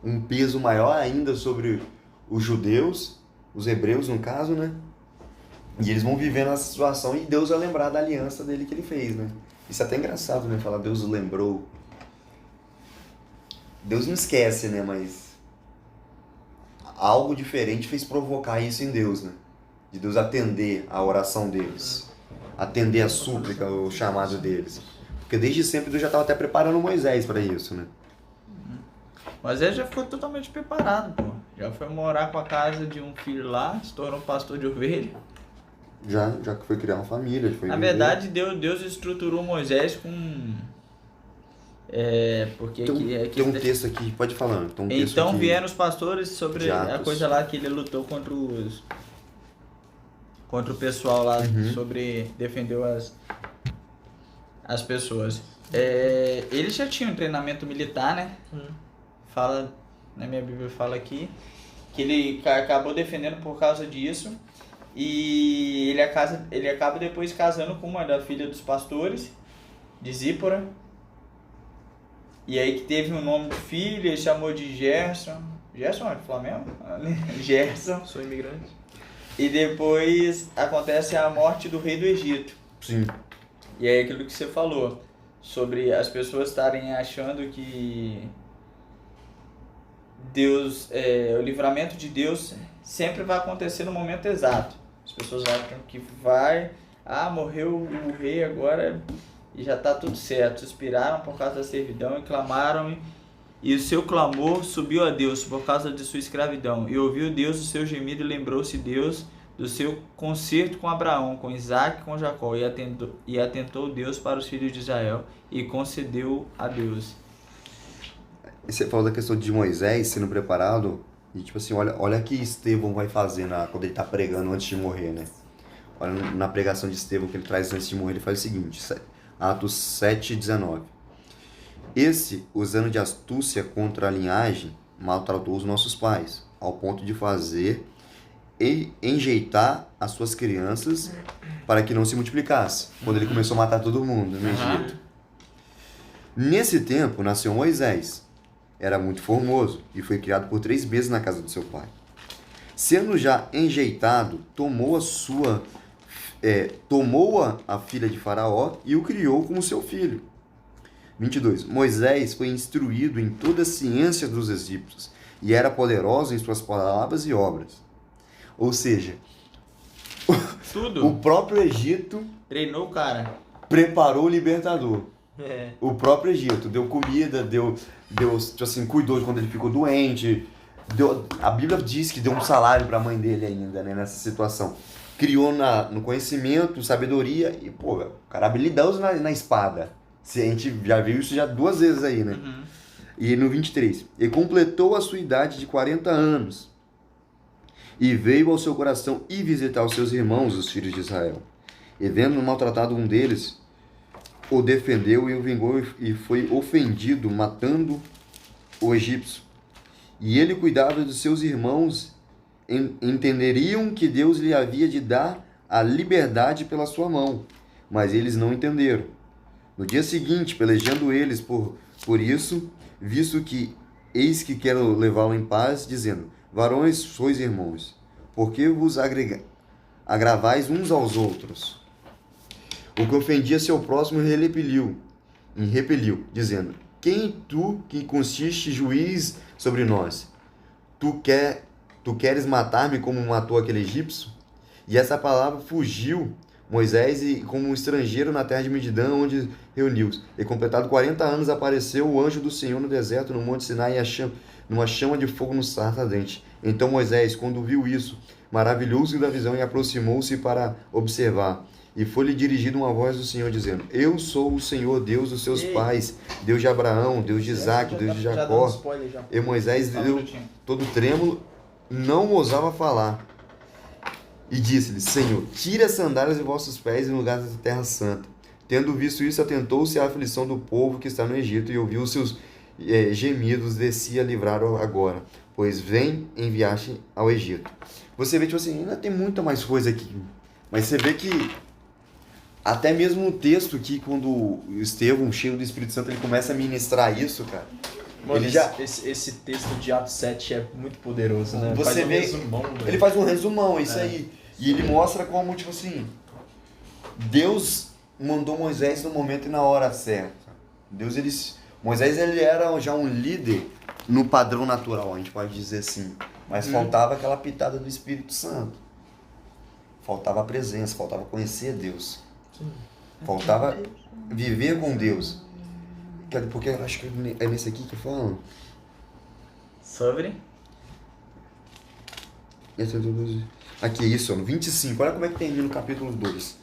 um peso maior ainda sobre os judeus, os hebreus no caso, né? E eles vão viver nessa situação e Deus vai lembrar da aliança dele que ele fez, né? Isso é até engraçado, né? Falar Deus lembrou. Deus não esquece, né? Mas algo diferente fez provocar isso em Deus, né? De Deus atender a oração deles. Atender a súplica, o chamado deles. Porque desde sempre Deus já estava até preparando Moisés para isso, né? Moisés já ficou totalmente preparado, pô. Já foi morar com a casa de um filho lá, se tornou pastor de ovelha. Já que foi criar uma família. Na verdade, Deus estruturou Moisés com... porque tem um texto aqui, pode falar. Então vieram os pastores sobre a coisa lá que ele lutou contra o pessoal lá, sobre defendeu as pessoas. Ele já tinha um treinamento militar, né? Fala, na minha Bíblia fala aqui, que ele acabou defendendo por causa disso. E ele acaba depois casando com uma da filha dos pastores, de Zípora. E aí que teve um nome de filho, ele chamou de Gerson. Gerson é de Flamengo? Gerson. Sou imigrante. E depois acontece a morte do rei do Egito. Sim. E aí aquilo que você falou, sobre as pessoas estarem achando que Deus, o livramento de Deus sempre vai acontecer no momento exato. As pessoas acham que morreu o rei agora e já está tudo certo. Suspiraram por causa da servidão e clamaram, e o seu clamor subiu a Deus por causa de sua escravidão. E ouviu Deus o seu gemido e lembrou-se Deus do seu concerto com Abraão, com Isaac e com Jacó. E atentou Deus para os filhos de Israel e concedeu a Deus. Você falou da questão de Moisés sendo preparado. E tipo assim, olha que Estevão vai fazer quando ele está pregando antes de morrer, né? Olha na pregação de Estevão que ele traz antes de morrer, ele faz o seguinte, Atos 7:19. Esse, usando de astúcia contra a linhagem, maltratou os nossos pais, ao ponto de fazer e enjeitar as suas crianças para que não se multiplicasse, quando ele começou a matar todo mundo no Egito. Nesse tempo, nasceu Moisés. Era muito formoso e foi criado por 3 meses na casa do seu pai. Sendo já enjeitado, tomou a filha de Faraó e o criou como seu filho. 22. Moisés foi instruído em toda a ciência dos egípcios e era poderoso em suas palavras e obras. Ou seja, tudo. O próprio Egito treinou o cara. Preparou o libertador. O próprio Egito deu comida, deu tipo assim, cuidou de quando ele ficou doente. A Bíblia diz que deu um salário para a mãe dele ainda, né, nessa situação. Criou no conhecimento, sabedoria e, pô, o cara habilidoso na espada. A gente já viu isso já 2 vezes aí, né? Uhum. E no 23, e completou a sua idade de 40 anos, e veio ao seu coração ir visitar os seus irmãos, os filhos de Israel. E vendo maltratado um deles, o defendeu e o vingou, e foi ofendido, matando o egípcio. E ele cuidava dos seus irmãos, entenderiam que Deus lhe havia de dar a liberdade pela sua mão, mas eles não entenderam. No dia seguinte, pelejando eles por isso, visto que eis que quero levá-lo em paz, dizendo: varões sois irmãos, por que vos agravais uns aos outros? O que ofendia seu próximo repeliu, dizendo: quem tu que consiste juiz sobre nós? Tu queres matar-me como matou aquele egípcio? E essa palavra fugiu Moisés e como um estrangeiro na terra de Midã, onde reuniu-se. E completado 40 anos, apareceu o anjo do Senhor no deserto, no monte Sinai, numa chama de fogo no sarto ardente. Então Moisés, quando viu isso, maravilhou-se da visão e aproximou-se para observar. E foi-lhe dirigida uma voz do Senhor, dizendo: eu sou o Senhor, Deus dos seus pais, Deus de Abraão, Deus de Isaac, Deus de Jacó. E Moisés deu todo trêmulo, não ousava falar. E disse-lhe: Senhor, tire as sandálias de vossos pés em lugar da terra santa. Tendo visto isso, atentou-se à aflição do povo que está no Egito, e ouviu os seus gemidos, descia a livrar agora, pois vem enviar-te ao Egito. Você vê, tipo assim, ainda tem muita mais coisa aqui, mas você vê que até mesmo o texto aqui, quando o Estevão, cheio do Espírito Santo, ele começa a ministrar isso, cara. Mano, Ele já... esse texto de Atos 7 é muito poderoso, né? Você Faz um vê, resumão, velho. ele faz um resumão, é isso aí. E ele mostra como, tipo assim, Deus mandou Moisés no momento e na hora certa. Moisés, ele era já um líder no padrão natural, a gente pode dizer assim. Mas faltava aquela pitada do Espírito Santo. Faltava a presença, faltava conhecer Deus. Sim. Faltava viver com Deus. Porque eu acho que é nesse aqui que fala. Sobre? Aqui, isso, no 25. Olha como é que termina no capítulo 2.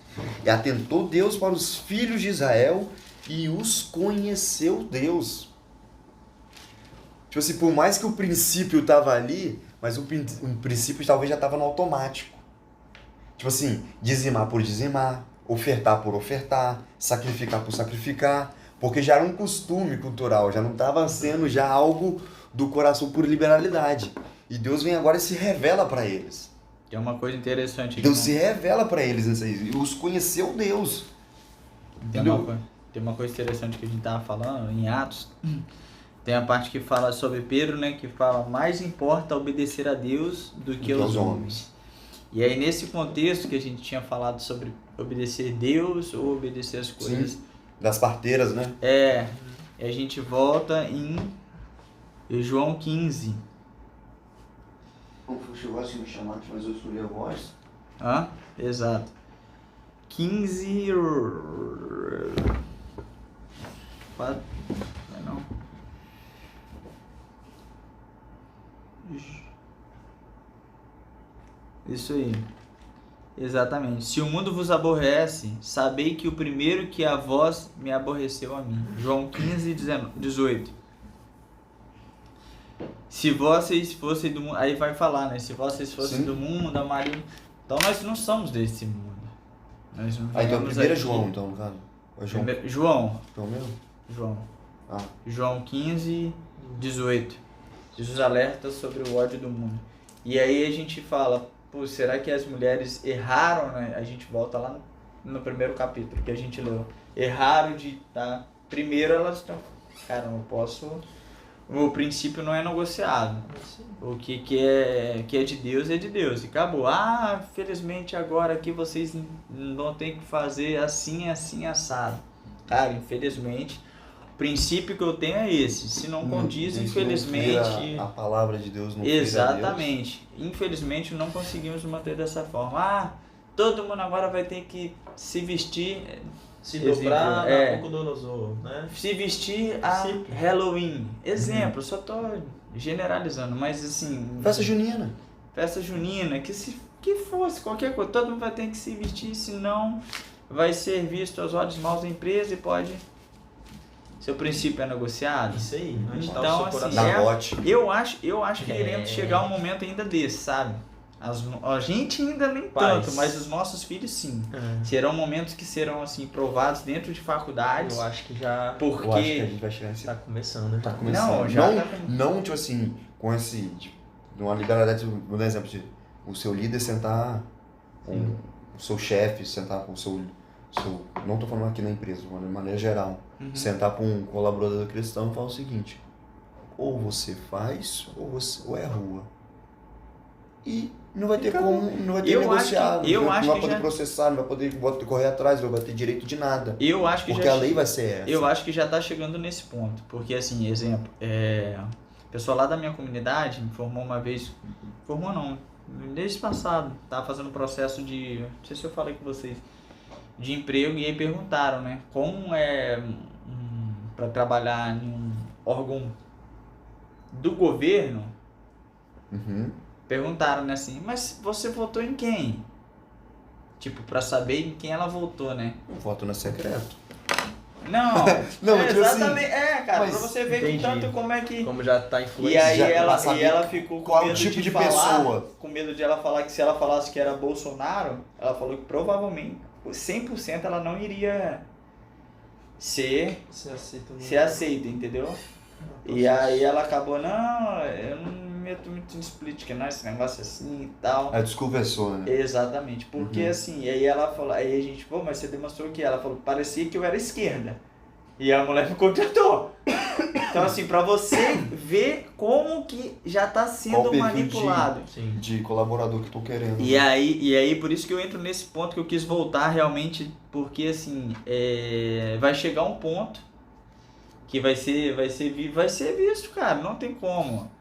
E atentou Deus para os filhos de Israel e os conheceu Deus. Tipo assim, por mais que o princípio estava ali, mas o princípio talvez já estava no automático. Tipo assim, dizimar por dizimar, ofertar por ofertar, sacrificar por sacrificar. Porque já era um costume cultural, já não estava sendo já algo do coração por liberalidade. E Deus vem agora e se revela para eles. Tem uma coisa interessante aqui. Deus se revela para eles nisso aí. E os conheceu Deus. Tem uma coisa interessante que a gente tava falando em Atos. Tem a parte que fala sobre Pedro, né? Que fala: mais importa obedecer a Deus do que aos homens. E aí nesse contexto que a gente tinha falado sobre obedecer Deus ou obedecer as coisas. Sim. Das parteiras, né? E a gente volta em João 15. Como chegou assim me chamar, mas eu escolhi a voz. Exato. 15. Não. Isso aí. Exatamente. Se o mundo vos aborrece, sabei que o primeiro que a vós me aborreceu a mim. João 15, 18. Se vocês fossem do mundo... Aí vai falar, né? Se vocês fossem do mundo, amariam... Então nós não somos desse mundo. Nós não então primeiro é João, então, no caso. João. João mesmo? João. João 15, 18. Jesus alerta sobre o ódio do mundo. E aí a gente fala... Pô, será que as mulheres erraram, né? A gente volta lá no primeiro capítulo que a gente leu. Erraram de tá. Primeiro elas estão... Cara, não posso... O princípio não é negociado. O que é de Deus é de Deus. E acabou. Infelizmente agora aqui vocês não tem que fazer assim, assim, assado. Cara, infelizmente... O princípio que eu tenho é esse. Se não condiz, infelizmente... A palavra de Deus não Exatamente. Infelizmente não conseguimos manter dessa forma. Todo mundo agora vai ter que se vestir. Se Exemplo, dobrar é. Nabucodonosor, né? Se vestir a Princípio. Halloween. Exemplo, só tô generalizando, mas assim... Festa junina. Festa junina, que fosse qualquer coisa, todo mundo vai ter que se vestir, senão vai ser visto aos olhos maus da empresa e pode... Seu princípio é negociado. Isso aí, onde tá Então, o seu assim, coração. Na bote. Eu acho que iremos chegar um momento ainda desse, sabe? A gente ainda nem Paz. tanto, mas os nossos filhos sim. É. Serão momentos que serão assim provados dentro de faculdades. Eu acho que já Porque Eu acho que a gente vai chegar nesse... tá começando, né? Tá começando. Não, já não, tá com- não, tipo assim, com esse... Tipo, numa liberdade, vou dar um exemplo de o seu líder sentar com o seu chefe, sentar com o seu... Não tô falando aqui na empresa, mas de maneira geral. Uhum. Sentar com um colaborador cristão e falar o seguinte: ou você faz, ou é rua. E não vai ter como, não vai ter Eu acho negociar, que- eu não acho vai que poder já- processar, não vai poder correr atrás, não vai ter direito de nada. Eu acho que Porque já a lei vai ser essa. Eu acho que já está chegando nesse ponto, porque assim, exemplo, o pessoal lá da minha comunidade me informou uma vez, informou não, desde passado, estava fazendo um processo de, não sei se eu falei com vocês, de emprego, e aí perguntaram, né, como é para trabalhar em um órgão do governo, Uhum. perguntaram, né, assim, mas você votou em quem? Tipo, para saber em quem ela votou, né? O voto não é secreto. Não, Não, é, tipo assim, exatamente, cara, mas pra você ver entendi. que tanto como é que... Como já tá E influenciado. aí Já pra ela, saber e ela ficou com qual medo tipo de falar, pessoa. com medo de ela falar que se ela falasse que era Bolsonaro, ela falou que provavelmente 100% ela não iria ser aceita, entendeu? E aí ela acabou, não, eu não me meto muito em política não, esse negócio assim e tal. A desculpa é sua, né? Exatamente, porque assim, e aí ela falou, aí a gente, pô, mas você demonstrou o quê? Ela falou, parecia que eu era esquerda. E a mulher me contratou. Então assim, pra você ver como que já tá Qual sendo perfil manipulado. Sim. De colaborador que eu tô querendo. E aí, por isso que eu entro nesse ponto que eu quis voltar realmente, porque assim, vai chegar um ponto que vai ser visto, cara, não tem como.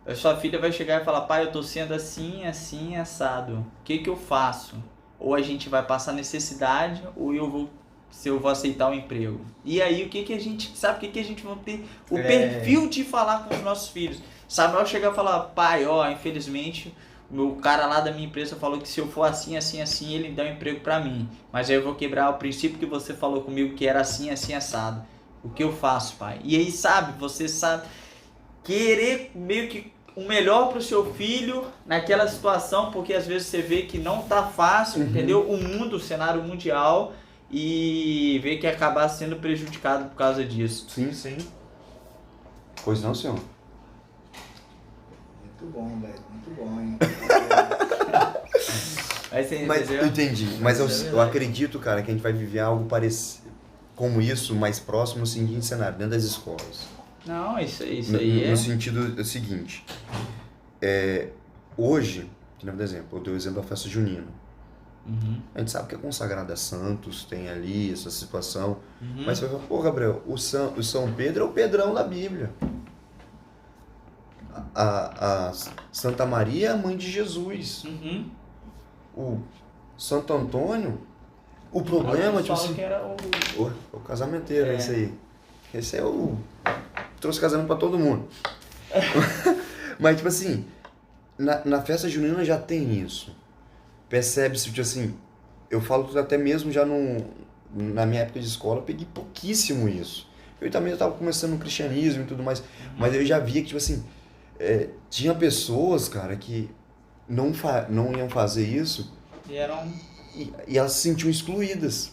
A sua filha vai chegar e falar, pai, eu tô sendo assim, assim, assado. O que que eu faço? Ou a gente vai passar necessidade, ou se eu vou aceitar o emprego. E aí, o que que a gente, sabe o que que a gente vai ter? O perfil de falar com os nossos filhos. Sabe, eu chegar e falar, pai, ó, infelizmente, o meu cara lá da minha empresa falou que se eu for assim, assim, assim, ele dá um emprego pra mim. Mas aí eu vou quebrar o princípio que você falou comigo, que era assim, assim, assado. O que eu faço, pai? E aí, sabe, você sabe, querer meio que o melhor pro seu filho naquela situação, porque às vezes você vê que não tá fácil, entendeu? O mundo, o cenário mundial, e ver que acabar sendo prejudicado por causa disso. Sim, sim. Pois não, senhor? Muito bom, velho. Muito bom, hein? Aí você Mas entendeu? eu entendi. Mas Isso é eu verdade. acredito, cara, que a gente vai viver algo parecido como isso, mais próximo no seguinte cenário, dentro das escolas. Não, isso aí No sentido seguinte. Hoje, que não é exemplo, eu dei o exemplo da festa junina. Uhum, A gente sabe que é consagrada a santos, tem ali essa situação. uhum. Mas você vai falar, pô, Gabriel, o São Pedro é o Pedrão da Bíblia. A Santa Maria é a mãe de Jesus. Uhum. O Santo Antônio, o problema, Alguns tipo falam assim, que era o casamenteiro, É. esse aí. Esse é o... Trouxe casamento pra todo mundo. Mas, tipo assim, na festa junina já tem isso. Percebe-se, tipo assim, eu falo até mesmo já na minha época de escola, eu peguei pouquíssimo isso. Eu também estava começando no cristianismo e tudo mais, mas eu já via que, tipo assim, tinha pessoas, cara, que não iam fazer isso E eram... e elas se sentiam excluídas.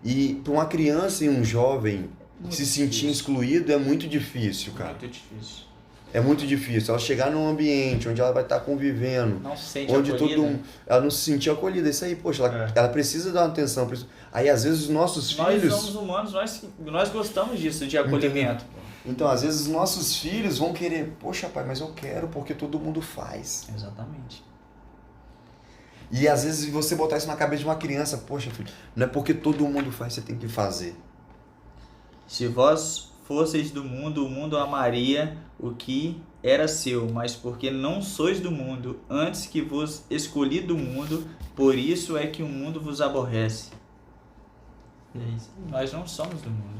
E para uma criança e um jovem Muito se sentir difícil. excluído é muito difícil, cara. Muito difícil. É muito difícil. Ela chegar num ambiente onde ela vai estar convivendo, Não se sente onde acolhida. ela não se sentir acolhida. Isso aí, poxa, ela precisa dar uma atenção. Aí, às vezes, os nossos Nós filhos... somos humanos, nós gostamos disso, de acolhimento. Então, às vezes, os nossos filhos vão querer... Poxa, pai, mas eu quero porque todo mundo faz. Exatamente. E, às vezes, você botar isso na cabeça de uma criança... Poxa, filho, não é porque todo mundo faz, você tem que fazer. Se vós fosseis do mundo, o mundo amaria o que era seu, mas porque não sois do mundo, antes que vos escolhi do mundo, por isso é que o mundo vos aborrece. É isso. Nós não somos do mundo.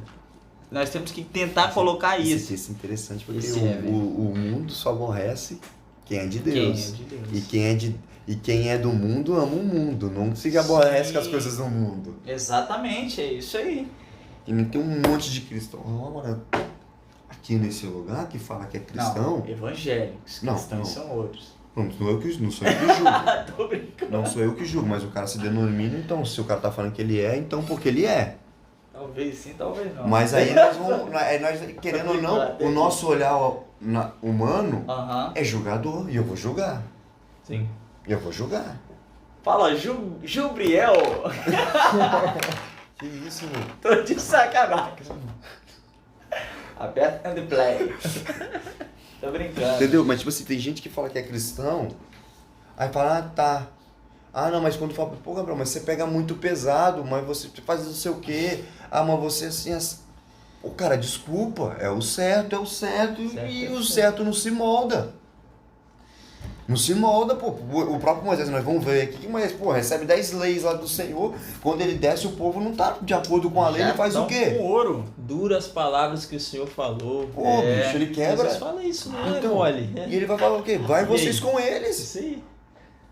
Nós temos que tentar colocar isso. Isso é interessante, porque Esse é, velho. o mundo só aborrece quem é de Quem Deus. é de Deus. E quem é do mundo ama o mundo. Não se aborrece com as coisas do mundo. Exatamente, é isso aí. E tem um monte de cristão. Agora, aqui nesse lugar que fala que é cristão. Não, evangélicos. Não, Cristãos não. são outros. Não sou eu que julgo. Tô brincando. Não sou eu que julgo, mas o cara se denomina, então, se o cara tá falando que ele é, então porque ele é. Talvez sim, talvez não. Mas aí nós vamos, querendo ou não, o nosso olhar humano Aham. é julgador, e eu vou julgar. Sim. Eu vou julgar. Fala, Jubriel. Que isso, meu? Tô de sacanagem. Aperta and play. Tô brincando. Entendeu? Mas tipo assim, tem gente que fala que é cristão, aí fala, ah, tá. Ah, não, mas quando fala, pô, Gabriel, mas você pega muito pesado, mas você faz não sei o quê. Ah, mas você assim, pô, cara, desculpa, é o certo, Certo e é o o certo não se molda. Não se molda, pô. O próprio Moisés, nós vamos ver aqui que Moisés, pô, recebe 10 leis lá do Senhor. Quando ele desce, o povo não tá de acordo com a lei, ele faz o quê? Com ouro. Duras palavras que o Senhor falou. Pô, bicho, ele quebra. Jesus fala isso, não é Então, mole. E ele vai falar o quê? Vai E vocês aí? com eles. Isso aí.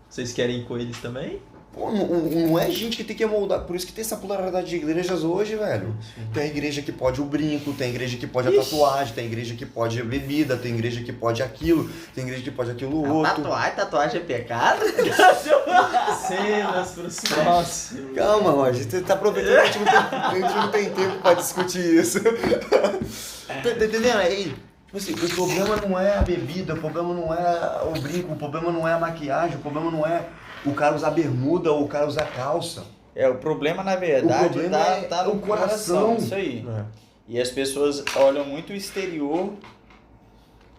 Vocês querem ir com eles também? Pô, não é gente que tem que moldar. Por isso que tem essa pluralidade de igrejas hoje, velho. Tem a igreja que pode o brinco, tem a igreja que pode a tatuagem, tem a igreja que pode a bebida, tem a igreja que pode aquilo, tem a igreja que pode aquilo outro. Tatuagem é pecado? Cenas pros próximos. Calma, Roger, você tá aproveitando que a gente não tem tempo pra discutir isso. Tá entendendo? Aí, tipo assim, o problema não é a bebida, o problema não é o brinco, o problema não é a maquiagem, o problema não é o cara usar bermuda ou o cara usar calça. É, o problema na verdade O problema tá é no o coração. Isso aí. É. E as pessoas olham muito o exterior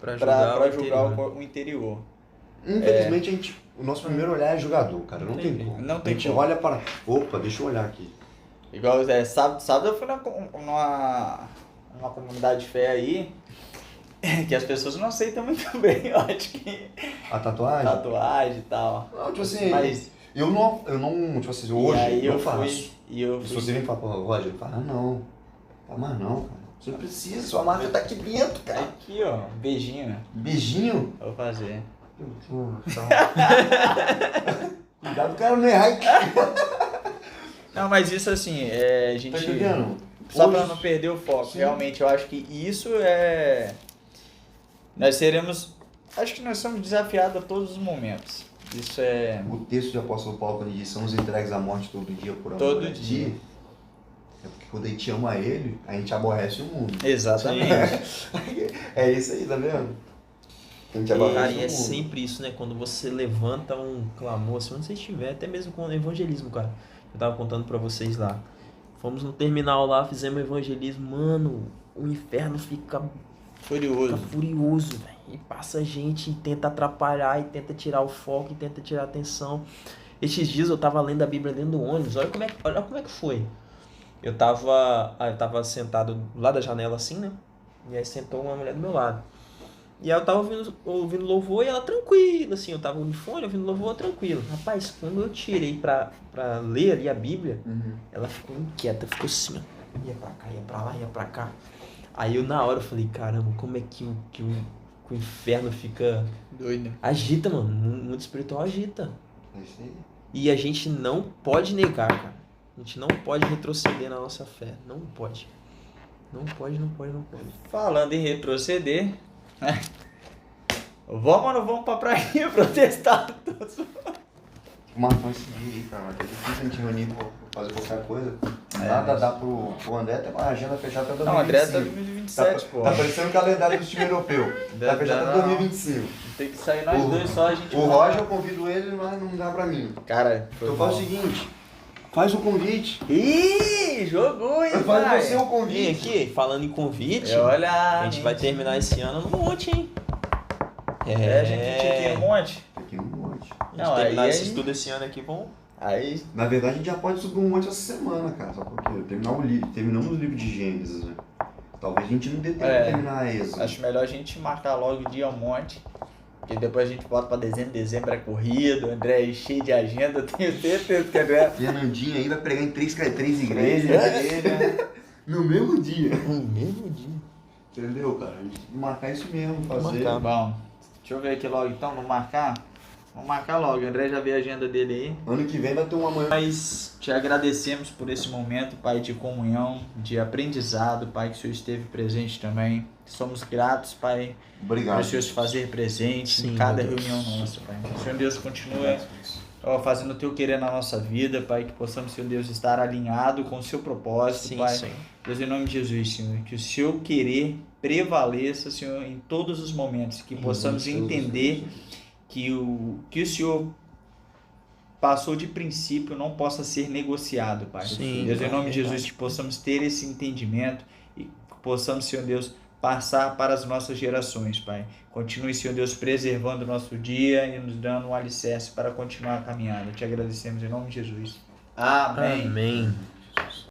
Pra pra julgar interior. o interior. Infelizmente, o nosso primeiro olhar é jogador, cara. Não tem como. Não tem a gente como. olha para. Opa, deixa eu olhar aqui. Igual, sábado eu fui numa comunidade de fé aí, que as pessoas não aceitam muito bem, eu acho que A tatuagem? tatuagem e tal. Não, tipo assim. Mas, Eu não, tipo assim, hoje e aí eu eu faço. fui, e eu Se fui, você vem falar, pô, Roger, fala, ah, não. Tá mais não, cara. Você não precisa, sua marca tá aqui dentro, cara. aqui ó, beijinho, Beijinho. vou fazer. Cuidado do cara não errar aqui. Não, mas isso assim, a gente... Tá entendendo? Só Hoje- pra não perder o foco, Sim. realmente, eu acho que isso é... Nós seremos... Acho que nós somos desafiados a todos os momentos. Isso é... O texto de apóstolo Paulo, quando ele diz, somos entregues à morte todo dia por amor Todo a ti, dia. é porque quando a gente ama ele, a gente aborrece o mundo. Exatamente. É isso aí, tá vendo? A gente Cara, aborrece e o é mundo. sempre isso, né? Quando você levanta um clamor, assim, onde você estiver, até mesmo com o evangelismo, cara. Eu tava contando pra vocês lá. Fomos no terminal lá, fizemos evangelismo. Mano, o inferno fica Furioso. furioso, velho. E passa gente e tenta atrapalhar, e tenta tirar o foco, e tenta tirar a atenção. Esses dias eu tava lendo a Bíblia dentro do ônibus. Olha como é que foi. Eu tava sentado lá da janela assim, né? E aí sentou uma mulher do meu lado. E aí eu tava ouvindo louvor e ela tranquila, assim. Eu tava no fone ouvindo louvor tranquilo. Rapaz, quando eu tirei pra ler ali a Bíblia, ela ficou inquieta, ficou assim, ó. Ia pra cá, ia pra lá, ia pra cá. Aí eu na hora eu falei, caramba, como é que o inferno fica... Doido. Agita, mano. O mundo espiritual agita. É isso aí. E a gente não pode negar, cara. A gente não pode retroceder na nossa fé. Não pode. Não pode. Falando em retroceder, né? Vamos ou não vamos pra praia protestar todos? Marcão esse dia aí, cara. É difícil a gente reunir pra fazer qualquer coisa. Nada dá pro André ter uma agenda fechada até 2025. Não, o André tá em 2027, pô. Tá parecendo o calendário do time europeu. Tá fechado até 2025. Tem que sair nós dois só, a gente O volta. Roger eu convido ele, mas não dá pra mim. Cara, foi Então mal. faz o seguinte, faz o convite. Ih, jogou, hein, Faz pai? você o E convite. aqui, falando em convite, Olha, a gente vai terminar esse ano no monte, hein? a gente tinha aqui um monte. Aqui um monte. A gente Não, terminar aí- esse estudo esse ano aqui, vamos... Aí, Na verdade a gente já pode subir um monte essa semana, cara. Só porque terminamos o livro de Gênesis, né? Talvez a gente não dê tempo de terminar isso. acho melhor a gente marcar logo o dia um monte. Porque depois a gente volta pra dezembro é corrido, o André é cheio de agenda, eu tenho certeza que o André... Fernandinho aí vai pregar em três igrejas. No mesmo dia. No mesmo dia. Entendeu, cara? A gente tem que marcar isso mesmo, fazer. marcar. Bom, deixa eu ver aqui logo então, vamos marcar? Vamos marcar logo, o André já vê a agenda dele aí. Ano que vem vai ter uma manhã. Nós te agradecemos por esse momento, Pai, de comunhão, de aprendizado, Pai, que o Senhor esteve presente também. Somos gratos, Pai, por Obrigado. o Senhor se fazer presente Sim, em cada meu Deus. reunião nossa, Pai. O Senhor Deus continua fazendo o Teu querer na nossa vida, Pai, que possamos, Senhor Deus, estar alinhado com o Seu propósito, Sim, Pai. Senhor. Deus, em nome de Jesus, Senhor, que o Seu querer prevaleça, Senhor, em todos os momentos, que possamos entender que o Senhor passou de princípio não possa ser negociado, Pai. Sim, Deus, em Pai, nome de Jesus, verdade. que possamos ter esse entendimento e que possamos, Senhor Deus, passar para as nossas gerações, Pai. Continue, Senhor Deus, preservando o nosso dia e nos dando um alicerce para continuar a caminhada. Te agradecemos em nome de Jesus. Amém. Amém.